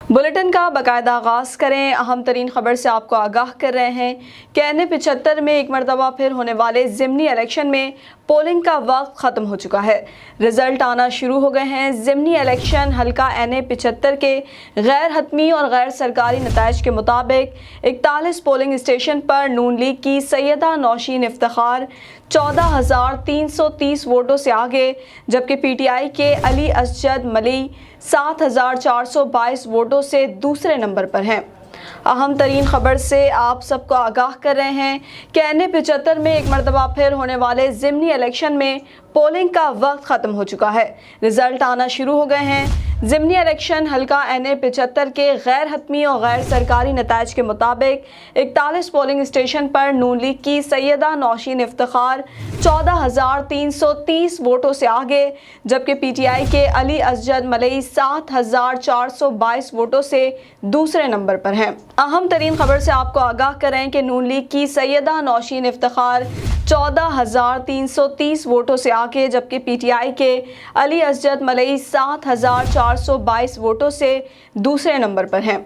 Bulletin का बाकायदा आगाज़ करें। अहम तरीन खबर से आपको आगाह कर रहे हैं कि NA-75 में एक मरतबा फिर होने वाले ज़िमनी इलेक्शन में पोलिंग का वक्त ख़त्म हो चुका है। रिज़ल्ट आना शुरू हो गए हैं। ज़िमनी इलेक्शन हल्का NA-75 के गैर हतमी और गैर सरकारी नताइज के मुताबिक 41 पोलिंग स्टेशन पर नून लीग की सैयदा नौशीन इफ्तिखार 14,330 वोटों से आगे, जबकि PTI के अली असजद मली 7,422 वोटों से दूसरे नंबर पर हैं। अहम तरीन खबर से आप सबको आगाह कर रहे हैं कि NA-75 में एक मरतबा फिर होने वाले ज़िमनी इलेक्शन में पोलिंग का वक्त ख़त्म हो चुका है। रिज़ल्ट आना शुरू हो गए हैं। ज़िमनी इलेक्शन हल्का NA-75 के गैर हतमी और गैर सरकारी नताइज के मुताबिक 41 पोलिंग स्टेशन पर नून लीग की सैयदा नौशीन इफ्तिखार 14,330 वोटों से आगे, जबकि PTI के अली असजद मलई 7,422 वोटों से दूसरे नंबर पर हैं। अहम तरीन खबर से आपको आगाह करें कि नून लीग की सैयदा नौशीन इफ्तिखार 14,330 वोटों से आगे, जबकि PTI के अली असजद मलई 7,422 वोटों से दूसरे नंबर पर हैं।